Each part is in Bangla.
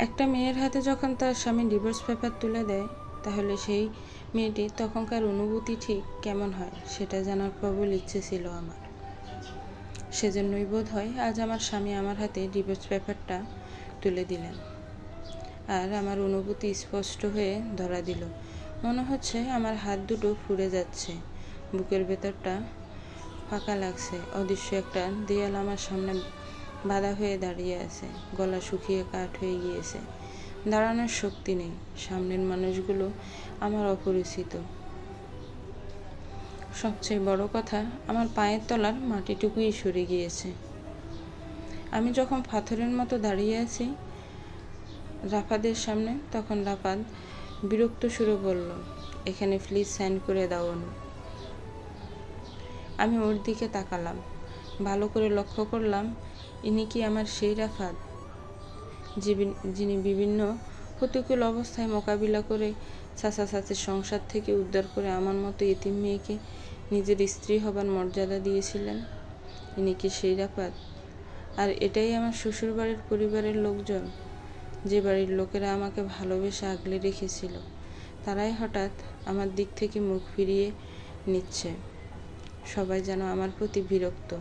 একটা মেয়ের হাতে যখন তার স্বামী ডিভোর্স পেপার তুলে দেয়, তাহলে সেই মেয়েটি তখনকার অনুভূতি ঠিক কেমন হয় সেটা জানার প্রবল ইচ্ছে ছিল আমার। সেজন্যই বোধ হয় আজ আমার স্বামী আমার হাতে ডিভোর্স পেপারটা তুলে দিলেন, আর আমার অনুভূতি স্পষ্ট হয়ে ধরা দিল। মনে হচ্ছে আমার হাত দুটো ফুলে যাচ্ছে, বুকের ভেতরটা ফাঁকা লাগছে। অদৃশ্য একটা দেয়াল আমার সামনে বাধা হয়ে দাঁড়িয়ে আছে, গলা শুকিয়ে কাঠ হয়ে গিয়েছে, দাঁড়ানোর শক্তি নেই। সামনের মানুষগুলো আমার অপরিচিত। সবচেয়ে বড় কথা, আমার পায়ের তলার মাটিটুকুই সরে গিয়েছে। আমি যখন পাথরের মতো দাঁড়িয়ে আছি রাফাদের সামনে, তখন রাফাদ বিরক্ত সুরে বলল, এখানে প্লিজ সাইন করে দাও অনু। আমি ওর দিকে তাকালাম, ভালো করে লক্ষ্য করলাম ইনি কি আমার সেই রাফাদ যিনি বিভিন্ন প্রতিকূল অবস্থায় মোকাবিলা করে চাচা চাচির সংসার থেকে উদ্ধার করে আমার মতো এতিম মেয়েকে নিজের স্ত্রী হবার মর্যাদা দিয়েছিলেন? ইনি কি সেই রাফাদ? আর এটাই আমার শ্বশুরবাড়ির পরিবারের লোকজন, যে বাড়ির লোকেরা আমাকে ভালোবেসে আগলে রেখেছিল, তারাই হঠাৎ আমার দিক থেকে মুখ ফিরিয়ে নিচ্ছে। সবাই যেন আমার প্রতি বিরক্ত।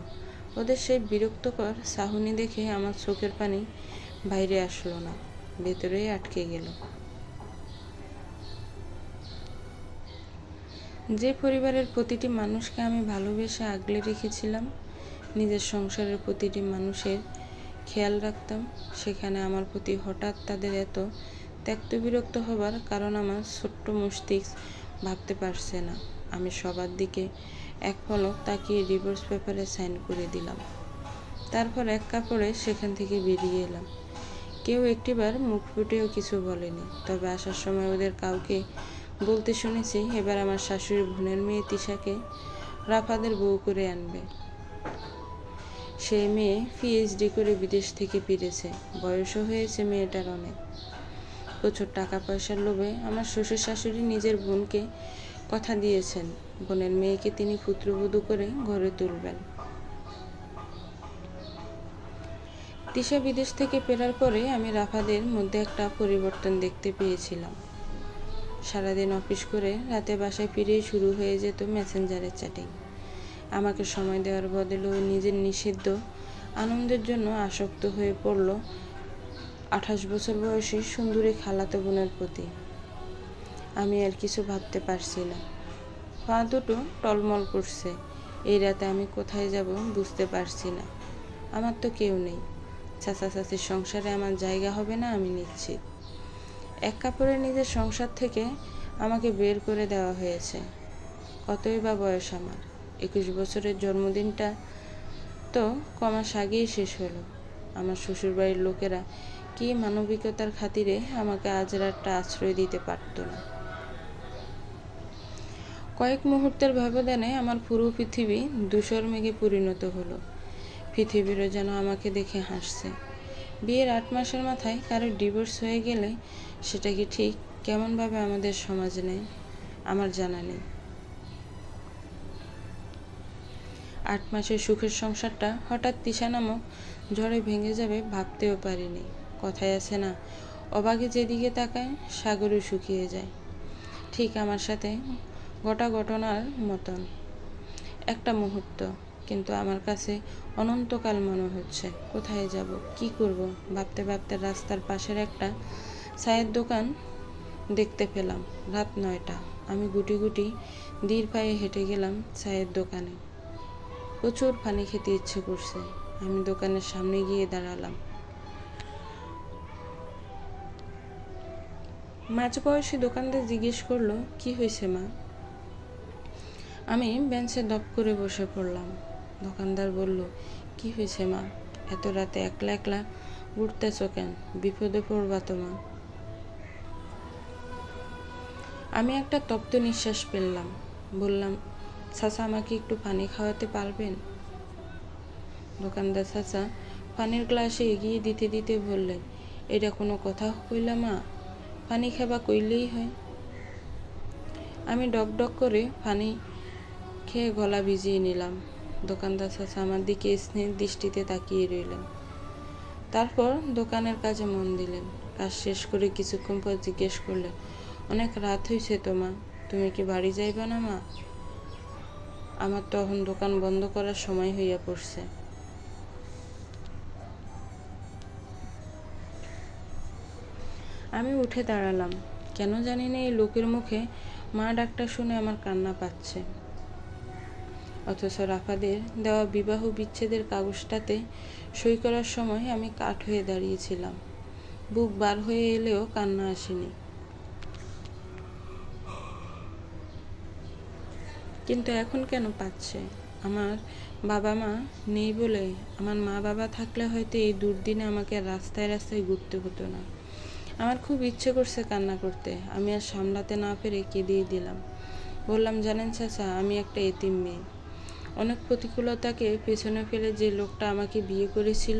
ওদের সেই বিরক্তকর চাহনি দেখে আমার চোখের পানি বাইরে আসলো না, ভেতরেই আটকে গেল। যে পরিবারের প্রতিটি মানুষকে আমি ভালোবেসে আগলে রেখেছিলাম, নিজের সংসারের প্রতিটি মানুষের খেয়াল রাখতাম, সেখানে আমার প্রতি হঠাৎ তাদের এত ত্যক্ত বিরক্ত হবার কারণ আমার ছোট্ট মস্তিষ্ক ভাবতে পারছে না। আমি সবার দিকে এক পলক তাকিয়ে ডিভোর্স পেপারে সাইন করে দিলাম। তারপর এক কাপড়ে সেখান থেকে বেরিয়ে এলাম। কেউ একটিবার মুখ ফুটেও কিছু বলেনি, তবে আসার সময় ওদের কাউকে বলতে শুনেছি এবার আমার শাশুড়ি বোনের মেয়ে তিশাকে রাফাদের বউ করে আনবে। সেই মেয়ে পিএইচডি করে বিদেশ থেকে ফিরেছে, বয়সও হয়েছে মেয়েটার অনেক। প্রচুর টাকা পয়সার লোভে আমার শ্বশুর শাশুড়ি নিজের বোনকে কথা দিয়েছেন, বোনের মেয়েকে তিনি পুত্রবধূ করে ঘরে তুলবেন। তিশা বিদেশ থেকে ফেরার পরে আমি রাফাদের মধ্যে একটা পরিবর্তন দেখতে পেয়েছিলাম। সারাদিন অফিস করে রাতে বাসায় ফিরেই শুরু হয়ে যেত মেসেঞ্জারের চ্যাটিং। আমাকে সময় দেওয়ার বদলে ওই নিজের নিষিদ্ধ আনন্দের জন্য আসক্ত হয়ে পড়ল 28 বছর বয়সী সুন্দরী খালাতো বোনের প্রতি। আমি আর কিছু ভাবতে পারছি না, পা দুটো টলমল করছে। এই রাতে আমি কোথায় যাব বুঝতে পারছি না। আমার তো কেউ নেই, চাচা চাচির সংসারে আমার জায়গা হবে না, আমি নিশ্চিত। এক কাপড়ে নিজের সংসার থেকে আমাকে বের করে দেওয়া হয়েছে। কতই বা বয়স আমার, 21 বছরের জন্মদিনটা তো কমাস আগেই শেষ হলো। আমার শ্বশুরবাড়ির লোকেরা কি মানবিকতার খাতিরে আমাকে আজ রাতটা আশ্রয় দিতে পারত না? কয়েক মুহূর্তের ব্যবধানে আমার পুরো পৃথিবী ধূসর মেঘে পরিণত হলো। পৃথিবীরও যেন আমাকে দেখে হাসছে। বিয়ের 8 মাসের মাথায় কারো ডিভোর্স হয়ে গেলে সেটা কি ঠিক কেমনভাবে আমাদের সমাজ নেয় আমার জানা নেই। 8 মাসের সুখের সংসারটা হঠাৎ তিশা নামক ঝড়ে ভেঙে যাবে ভাবতেও পারিনি। কথায় আছে না, অবাগে যেদিকে তাকায় সাগরও শুকিয়ে যায়। ঠিক আমার সাথে গোটা ঘটনার মতন একটা মুহূর্ত, কিন্তু আমার কাছে অনন্তকাল মনে হচ্ছে। কোথায় যাব, কি করব ভাবতে ভাবতে রাস্তার পাশের একটা চায়ের দোকান দেখতে পেলাম। রাত 9টা। আমি গুটি গুটি ধীর পায়ে হেঁটে গেলাম চায়ের দোকানে। প্রচুর পানি খেতে ইচ্ছে করছে। আমি দোকানের সামনে গিয়ে দাঁড়ালাম। মাঝবয়সী দোকানদার জিজ্ঞেস করলো, কি হয়েছে মা? আমি বেঞ্চে দপ করে বসে পড়লাম। দোকানদার বলল, কি হয়েছে মা? এত রাতে একলা একলা ঘুরতেছ কেন? বিপদে পড়বা তো মা। আমি একটা তপ্ত নিঃশ্বাস ফেললাম। বললাম, চাচা আমাকে একটু পানি খাওয়াতে পারবেন? দোকানদার চাচা পানির গ্লাসে এগিয়ে দিতে দিতে বললেন, এটা কোনো কথা কইলা মা? পানি খাবা কইলেই হয়। আমি ডক ডক করে পানি খেয়ে গলা ভিজিয়ে নিলাম। দোকানদার চাচা আমার দিকে স্নেহের দৃষ্টিতে তাকিয়ে রইলেন। তারপর দোকানের কাজে মন দিলেন। কাজ শেষ করে কিছুক্ষণ পর জিজ্ঞেস করলেন, অনেক রাত হয়েছে তো মা, তুমি কি বাড়ি যাইবা না মা? আমার তখন দোকান বন্ধ করার সময় হইয়া পড়ছে। আমি উঠে দাঁড়ালাম। কেন জানি না এই লোকের মুখে মা ডাকটা শুনে আমার কান্না পাচ্ছে, অথচ রাফাদের দেওয়া বিবাহ বিচ্ছেদের কাগজটাতে সই করার সময় আমি কাঠ হয়ে দাঁড়িয়েছিলাম। বুক বার হয়ে এলেও কান্না আসেনি। কিন্তু এখন কেন পাচ্ছে? আমার বাবা মা নেই বলে। আমার মা বাবা থাকলে হয়তো এই দুর্দিনে আমাকে রাস্তায় রাস্তায় ঘুরতে হতো না। আমার খুব ইচ্ছে করছে কান্না করতে। আমি আর সামলাতে না পেরে কেঁদিয়ে দিলাম। বললাম, জানেন চাচা, আমি একটা এতিম মেয়ে। অনেক প্রতিকূলতাকে পেছনে ফেলে যে লোকটা আমাকে বিয়ে করেছিল,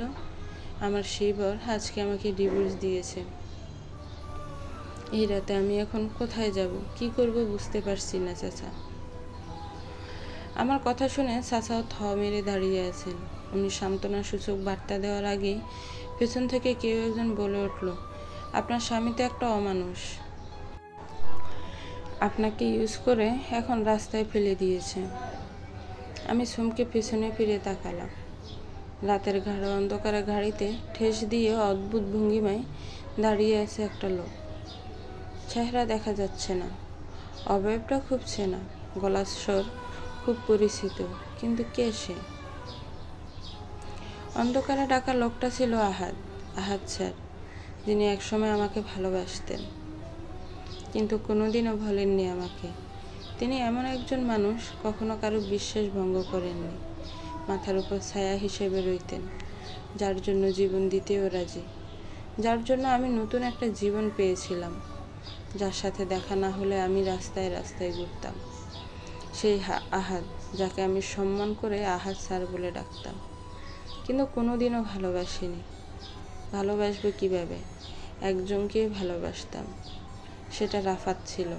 আমার সেই বর আজকে আমাকে ডিভোর্স দিয়েছে। এই রাতে আমি এখন কোথায় যাব, কি করব বুঝতে পারছি না চাচা। আমার কথা শুনে চাচাও থ মেরে দাঁড়িয়ে আছেন। উনি সান্ত্বনাসূচক বার্তা দেওয়ার আগেই পেছন থেকে কেউ একজন বলে উঠল, আপনার স্বামী তো একটা অমানুষ, আপনাকে ইউজ করে এখন রাস্তায় ফেলে দিয়েছে। আমি চমকে পেছনে ফিরে তাকালাম। রাতের গাঢ় অন্ধকারে গাড়িতে ঠেস দিয়ে অদ্ভুত ভঙ্গিমায় দাঁড়িয়ে আছে একটা লোক। চেহারা দেখা যাচ্ছে না, অবয়বটা খুব চেনা, গলার স্বর খুব পরিচিত, কিন্তু কে সে? অন্ধকারে ডাকা লোকটা ছিল আহাদ স্যার, যিনি একসময় আমাকে ভালোবাসতেন, কিন্তু কোনোদিনও ভোলেননি আমাকে। তিনি এমন একজন মানুষ, কখনো কারো বিশ্বাস ভঙ্গ করেননি, মাথার উপর ছায়া হিসেবে রইতেন, যার জন্য জীবন দিতেও রাজি, যার জন্য আমি নতুন একটা জীবন পেয়েছিলাম, যার সাথে দেখা না হলে আমি রাস্তায় রাস্তায় ঘুরতাম। সেই আহাদ, যাকে আমি সম্মান করে আহাদ স্যার বলে ডাকতাম, কিন্তু কোনোদিনও ভালোবাসিনি। ভালোবাসবো কিভাবে? একজনকেই ভালোবাসতাম, সেটা রাফাত ছিল।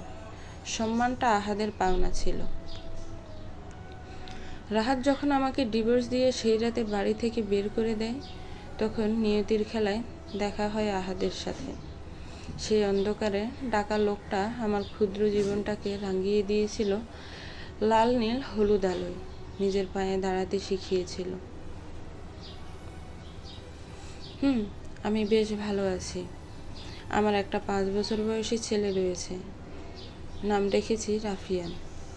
সম্মানটা আহাদের পাওনা ছিল। রাহাত যখন আমাকে ডিভোর্স দিয়ে সেই রাতে বাড়ি থেকে বের করে দেয়, তখন নিয়তির খেলায় দেখা হয় আহাদের সাথে। সেই অন্ধকারে ডাকা লোকটা আমার ক্ষুদ্র জীবনটাকে রাঙিয়ে দিয়েছিল লাল নীল হলুদ আলোয়, নিজের পায়ে দাঁড়াতে শিখিয়েছিল। আমি বেশ ভালো আছি। আমার একটা 5 বছর বয়সী ছেলে রয়েছে। নাম রেখেছি রাফিয়ান,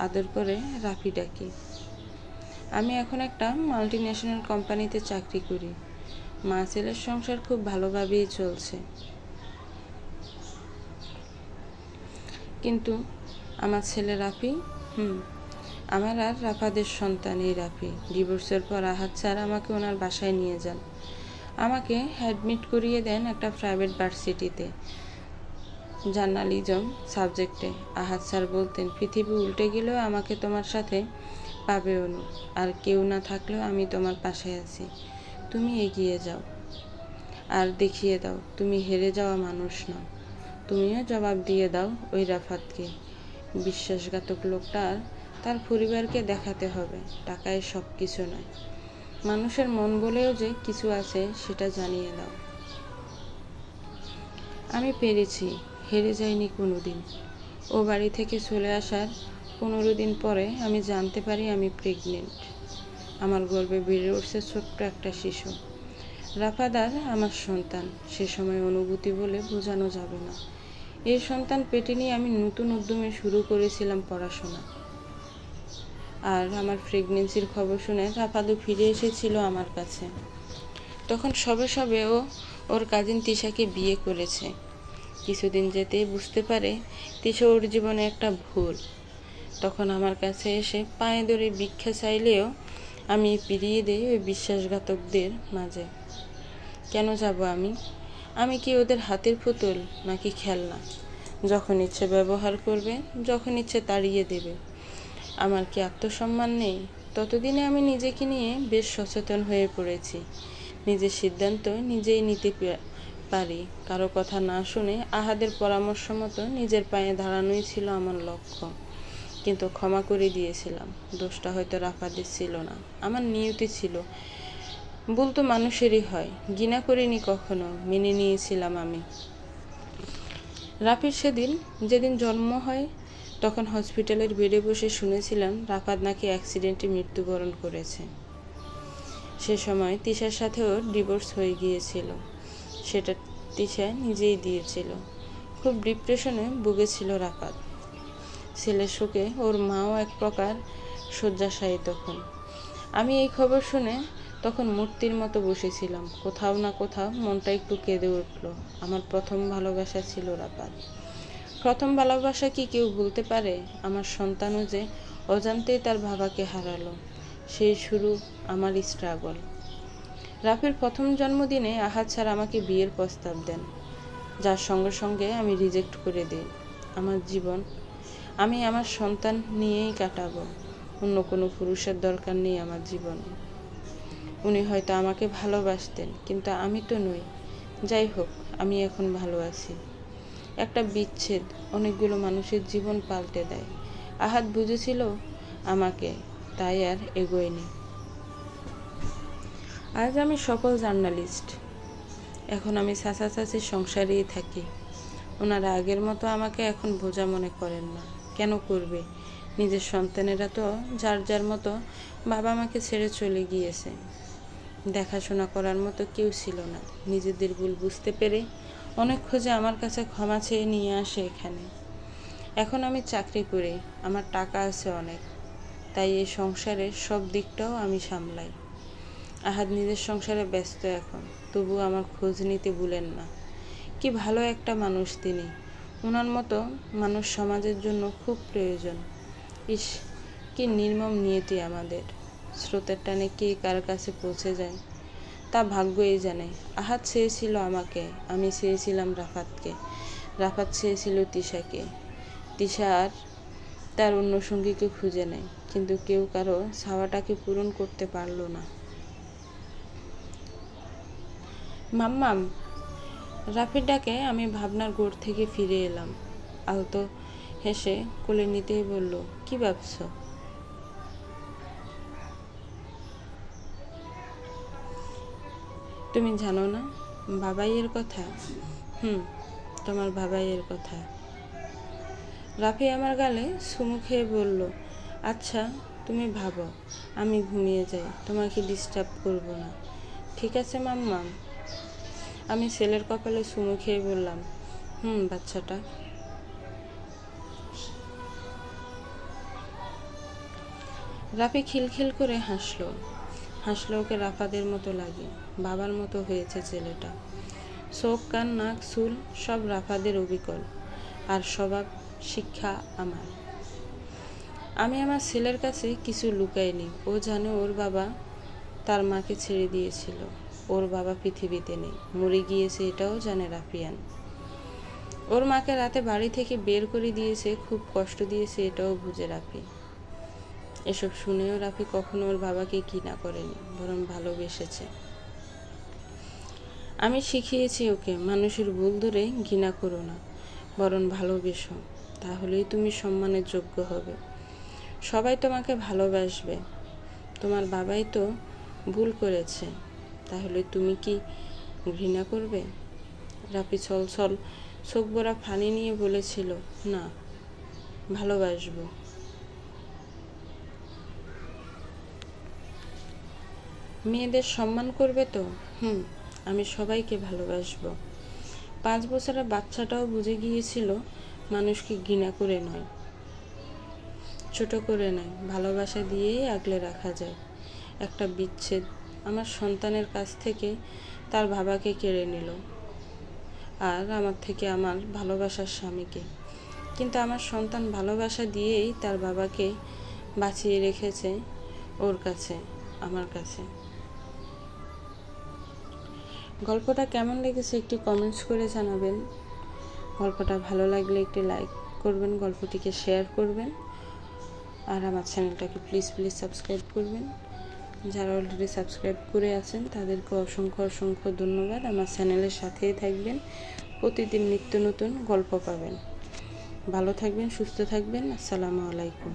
আদর করে রাফি ডাকি। আমি এখন একটা মাল্টিন্যাশনাল কোম্পানিতে চাকরি করি। মা ছেলের সংসার খুব ভালোভাবেই চলছে। কিন্তু আমার ছেলে রাফি, আমার আর রাফাদের সন্তান এই রাফি, ডিভোর্সের পর আহাদ স্যার আমাকে ওনার বাসায় নিয়ে যান। আমাকে অ্যাডমিট করিয়ে দেন একটা প্রাইভেট ভার্সিটিতে, জার্নালিজম সাবজেক্টে। আহাদ স্যার বলতেন, পৃথিবী উল্টে গেলেও আমাকে তোমার সাথে পাবে অনু, আর কেউ না থাকলেও আমি তোমার পাশে আছি। তুমি এগিয়ে যাও আর দেখিয়ে দাও তুমি হেরে যাওয়া মানুষ নও। তুমিও জবাব দিয়ে দাও ওই রাফাতকে। বিশ্বাসঘাতক লোকটার তার পরিবারকে দেখাতে হবে টাকায় সব কিছু নয়, মানুষের মন বলেও যে কিছু আছে সেটা জানিয়ে দাও। আমি পেরেছি, হেরে যাইনি কোনোদিন। ও বাড়ি থেকে চলে আসার 15 দিন পরে আমি জানতে পারি আমি প্রেগনেন্ট। আমার গর্ভে বেড়ে উঠছে ছোট্ট একটা শিশু। রাফাদার আমার সন্তান, সে সময় অনুভূতি বলে বোঝানো যাবে না। এই সন্তান পেটে নিয়ে আমি নতুন উদ্যমে শুরু করেছিলাম পড়াশোনা। আর আমার প্রেগনেন্সির খবর শুনে রাফাদু ফিরে এসেছিল আমার কাছে। তখন সবে সবে ও ওর কাজিন তিশাকে বিয়ে করেছে। কিছুদিন যেতেই বুঝতে পারে তিশা ওর জীবনে একটা ভুল। তখন আমার কাছে এসে পায়ে ধরে ভিক্ষা চাইলেও আমি ফিরিয়ে দিই ওই বিশ্বাসঘাতকদের মাঝে। কেন যাব আমি কি ওদের হাতের পুতুল নাকি খেলনা? যখন ইচ্ছে ব্যবহার করবে, যখন ইচ্ছে তাড়িয়ে দেবে। আমার কি আত্মসম্মান নেই? ততদিনে আমি নিজেকে নিয়ে বেশ সচেতন হয়ে পড়েছি। নিজের সিদ্ধান্ত নিজেই নিতে পারি। কারো কথা না শুনে আহাদের পরামর্শ মতো নিজের পায়ে দাঁড়ানোই ছিল আমার লক্ষ্য। কিন্তু ক্ষমা করে দিয়েছিলাম। দোষটা হয়তো রাফাদের ছিল না, আমার নিয়তি ছিল। ভুল তো মানুষেরই হয়, ঘৃণা করিনি কখনো, মেনে নিয়েছিলাম আমি। রাফির যেদিন জন্ম হয় তখন হসপিটালের বেডে বসে শুনেছিলাম রাফাত নাকি অ্যাক্সিডেন্টে মৃত্যুবরণ করেছে। সে সময় তিশার সাথে ওর ডিভোর্স হয়ে গিয়েছিল, সেটা তিশা নিজেই দিয়েছিল। খুব ডিপ্রেশনে ভুগেছিল রাফাত। ছেলের শোকে ওর মাও এক প্রকার শয্যাশায়ী। তখন আমি এই খবর শুনে তখন মূর্তির মতো বসেছিলাম। কোথাও না কোথাও মনটা একটু কেঁদে উঠল। আমার প্রথম ভালোবাসা ছিল রাফাত। প্রথম ভালোবাসা কি কেউ ভুলতে পারে? আমার সন্তানও যে অজান্তেই তার বাবাকে হারালো, সেই শুরু আমার স্ট্রাগল। রাফির প্রথম জন্মদিনে আহাদ স্যার আমাকে বিয়ের প্রস্তাব দেন, যার সঙ্গে সঙ্গে আমি রিজেক্ট করে দিই। আমার জীবন আমি আমার সন্তান নিয়েই কাটাবো, অন্য কোনো পুরুষের দরকার নেই আমার জীবনে। উনি হয়তো আমাকে ভালোবাসতেন, কিন্তু আমি তো নই। যাই হোক, আমি এখন ভালো আছি। একটা বিচ্ছেদ অনেকগুলো মানুষের জীবন পাল্টে দেয়। আহাদ বুঝেছিল আমাকে, তাই আর এগোয়নি। আজ আমি সফল জার্নালিস্ট। এখন আমি চাচা চাচির সংসারেই থাকি। ওনারা আগের মতো আমাকে এখন বোঝা মনে করেন না। কেন করবে? নিজের সন্তানেরা তো যার যার মতো বাবা মাকে ছেড়ে চলে গিয়েছে। দেখাশোনা করার মতো কেউ ছিল না। নিজেদের ভুল বুঝতে পেরে অনেক খোঁজে আমার কাছে ক্ষমা চেয়ে নিয়ে আসে এখানে। এখন আমি চাকরি করি, আমার টাকা আছে অনেক, তাই এই সংসারের সব দিকটাও আমি সামলাই। আহাদ নিজের সংসারে ব্যস্ত এখন, তবু আমার খোঁজ নিতে ভুলেন না। কি ভালো একটা মানুষ তিনি। ওনার মতো মানুষ সমাজের জন্য খুব প্রয়োজন। ইস, কি নির্মম নিয়তি আমাদের। স্রোতের টানে কে কার কাছে পৌঁছে যায় তা ভাগ্যই জানে। আহাদ চেয়েছিল আমাকে, আমি চেয়েছিলাম রাফাতকে, রাফাত চেয়েছিল তিশাকে। তিশা আর তার অন্য সঙ্গীকে খুঁজে নেয়, কিন্তু কেউ কারো চাওয়াটাকে পূরণ করতে পারল না। মাম্মাম, রাফির ডাকে আমি ভাবনার গোড় থেকে ফিরে এলাম। আলতো হেসে কোলে নিতেই বলল, কি ভাবছ? তুমি জানো না বাবাইয়ের কথা? তোমার বাবাইয়ের কথা। রাফি আমার গালে চুমু খেয়ে বলল, আচ্ছা তুমি ভাবো, আমি ঘুমিয়ে যাই, তোমাকে ডিস্টার্ব করব না। ঠিক আছে মাম্মাম। আমি ছেলের কপালে চুমু খেয়ে বললাম, বাচ্চাটা। রাফি খিলখিল করে হাসলো। ওকে রাফাদের মতো লাগে, বাবার মতো হয়েছে ছেলেটা। চোখ, কান, নাক, চুল সব রাফাদের অবিকল, আর স্বভাব শিক্ষা আমার। আমি আমার ছেলের কাছে কিছু লুকাইনি। ও জানে ওর বাবা তার মাকে ছেড়ে দিয়েছিল, ওর বাবা পৃথিবীতে নেই, মরে গিয়েছে, এটাও জানে রাফিয়ান। ওর মাকে রাতে বাড়ি থেকে বের করে দিয়েছে, খুব কষ্ট দিয়েছে, এটাও বুঝে রাফি। এসব শুনেও রাফি কখনো ওর বাবাকে ঘৃণা করেনি, বরং ভালোবেসেছে। আমি শিখিয়েছি ওকে, মানুষের ভুল ধরে ঘৃণা করো না, বরং ভালোবেসো, তাহলেই তুমি সম্মানের যোগ্য হবে। সবাই তোমাকে ভালোবাসবে। তোমার বাবাই তো ভুল করেছে, তাহলে তুমি কি ঘৃণা করবে? রাফি ছলছল চোখ ভরা পানি নিয়ে বলেছিল, না, ভালোবাসবো। মেয়েদের সম্মান করবে তো? আমি সবাইকে ভালোবাসবো। 5 বছরের বাচ্চাটাও বুঝে গিয়েছিল মানুষকে ঘৃণা করে নয়, ছোট করে নয়, ভালোবাসা দিয়েই আগলে রাখা যায়। একটা বিচ্ছেদ আমার সন্তানের কাছ থেকে তার বাবাকে কেড়ে নিল, আর আমার থেকে আমার ভালোবাসার স্বামীকে। কিন্তু আমার সন্তান ভালোবাসা দিয়েই তার বাবাকে বাঁচিয়ে রেখেছে ওর কাছে, আমার কাছে। গল্পটা কেমন লেগেছে একটি কমেন্টস করে জানাবেন। গল্পটা ভালো লাগলে একটি লাইক করবেন, গল্পটিকে শেয়ার করবেন, আর আমার চ্যানেলটাকে প্লিজ সাবস্ক্রাইব করবেন। যারা অলরেডি সাবস্ক্রাইব করে আছেন তাদেরকে অসংখ্য ধন্যবাদ। আমার চ্যানেলের সাথেই থাকবেন, প্রতিদিন নিত্য নতুন গল্প পাবেন। ভালো থাকবেন, সুস্থ থাকবেন। আসসালামু আলাইকুম।